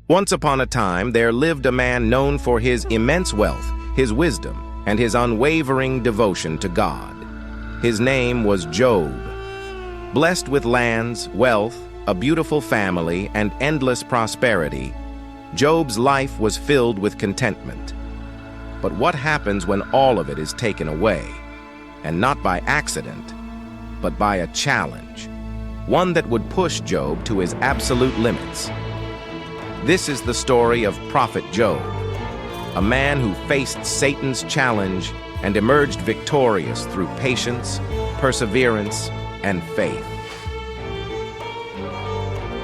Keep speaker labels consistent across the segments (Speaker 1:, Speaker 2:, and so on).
Speaker 1: Once upon a time, there lived a man known for his immense wealth, his wisdom, and his unwavering devotion to God. His name was Job. Blessed with lands, wealth, a beautiful family, and endless prosperity, Job's life was filled with contentment. But what happens when all of it is taken away? And not by accident, but by a challenge, one that would push Job to his absolute limits. This is the story of Prophet Job, a man who faced Satan's challenge and emerged victorious through patience, perseverance, and faith.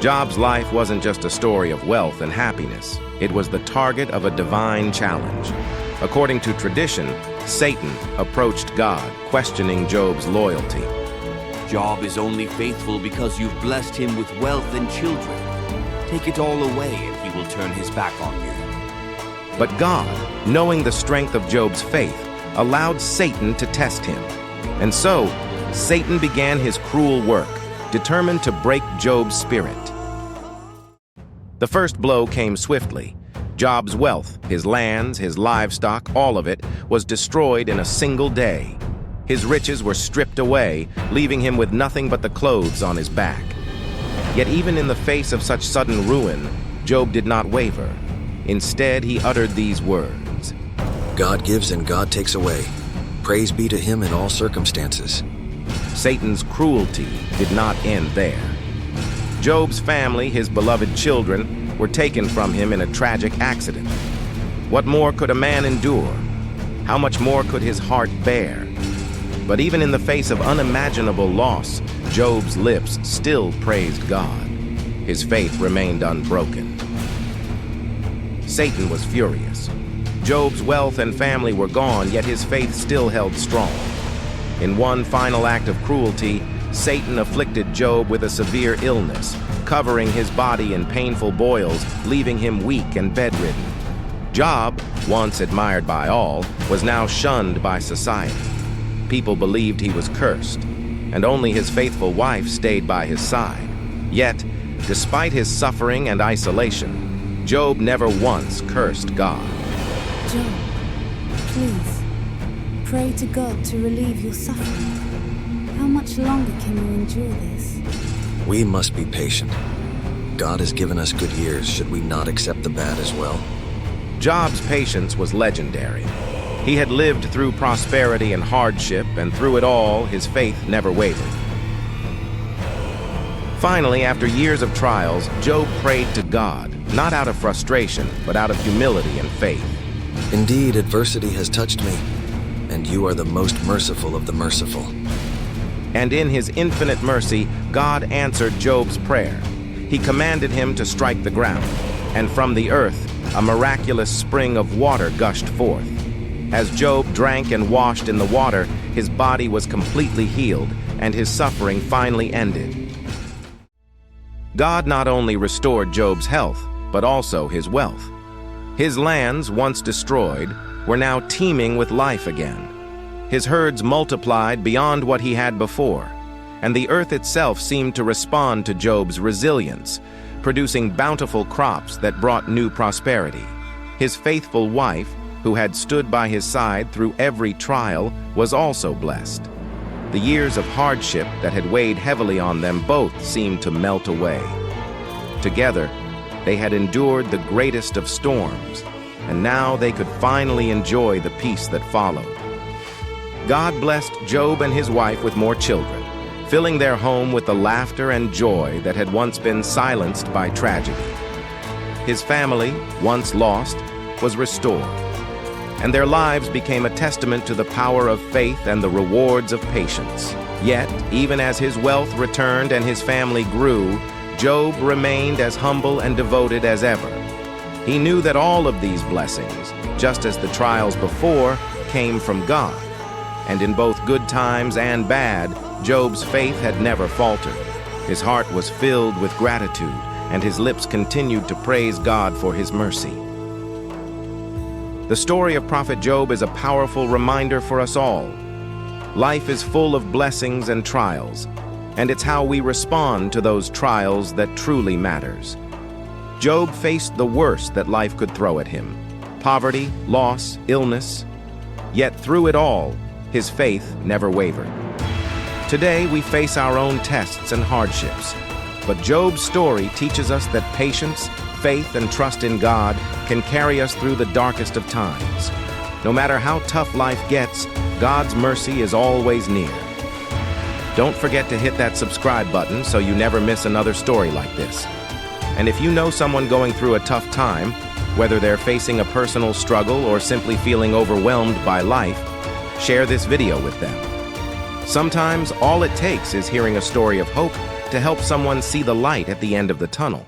Speaker 1: Job's life wasn't just a story of wealth and happiness. It was the target of a divine challenge. According to tradition, Satan approached God, questioning Job's loyalty.
Speaker 2: Job is only faithful because you've blessed him with wealth and children. Take it all away and he will turn his back on you.
Speaker 1: But God, knowing the strength of Job's faith, allowed Satan to test him. And so, Satan began his cruel work, determined to break Job's spirit. The first blow came swiftly. Job's wealth, his lands, his livestock, all of it, was destroyed in a single day. His riches were stripped away, leaving him with nothing but the clothes on his back. Yet even in the face of such sudden ruin, Job did not waver. Instead, he uttered these words:
Speaker 3: God gives and God takes away. Praise be to him in all circumstances.
Speaker 1: Satan's cruelty did not end there. Job's family, his beloved children, were taken from him in a tragic accident. What more could a man endure? How much more could his heart bear? But even in the face of unimaginable loss, Job's lips still praised God. His faith remained unbroken. Satan was furious. Job's wealth and family were gone, yet his faith still held strong. In one final act of cruelty, Satan afflicted Job with a severe illness, covering his body in painful boils, leaving him weak and bedridden. Job, once admired by all, was now shunned by society. People believed he was cursed, and only his faithful wife stayed by his side. Yet, despite his suffering and isolation, Job never once cursed God.
Speaker 4: Job, please, pray to God to relieve your suffering. How much longer can you endure this?
Speaker 3: We must be patient. God has given us good years. Should we not accept the bad as well?
Speaker 1: Job's patience was legendary. He had lived through prosperity and hardship, and through it all, his faith never wavered. Finally, after years of trials, Job prayed to God, not out of frustration, but out of humility and faith.
Speaker 3: Indeed, adversity has touched me, and you are the most merciful of the merciful.
Speaker 1: And in his infinite mercy, God answered Job's prayer. He commanded him to strike the ground, and from the earth, a miraculous spring of water gushed forth. As Job drank and washed in the water, his body was completely healed, and his suffering finally ended. God not only restored Job's health, but also his wealth. His lands, once destroyed, were now teeming with life again. His herds multiplied beyond what he had before, and the earth itself seemed to respond to Job's resilience, producing bountiful crops that brought new prosperity. His faithful wife, who had stood by his side through every trial, was also blessed. The years of hardship that had weighed heavily on them both seemed to melt away. Together, they had endured the greatest of storms, and now they could finally enjoy the peace that followed. God blessed Job and his wife with more children, filling their home with the laughter and joy that had once been silenced by tragedy. His family, once lost, was restored, and their lives became a testament to the power of faith and the rewards of patience. Yet, even as his wealth returned and his family grew, Job remained as humble and devoted as ever. He knew that all of these blessings, just as the trials before, came from God. And in both good times and bad, Job's faith had never faltered. His heart was filled with gratitude, and his lips continued to praise God for his mercy. The story of Prophet Job is a powerful reminder for us all. Life is full of blessings and trials, and it's how we respond to those trials that truly matters. Job faced the worst that life could throw at him: poverty, loss, illness. Yet through it all, his faith never wavered. Today, we face our own tests and hardships, but Job's story teaches us that patience, faith, and trust in God can carry us through the darkest of times. No matter how tough life gets, God's mercy is always near. Don't forget to hit that subscribe button so you never miss another story like this. And if you know someone going through a tough time, whether they're facing a personal struggle or simply feeling overwhelmed by life, share this video with them. Sometimes all it takes is hearing a story of hope to help someone see the light at the end of the tunnel.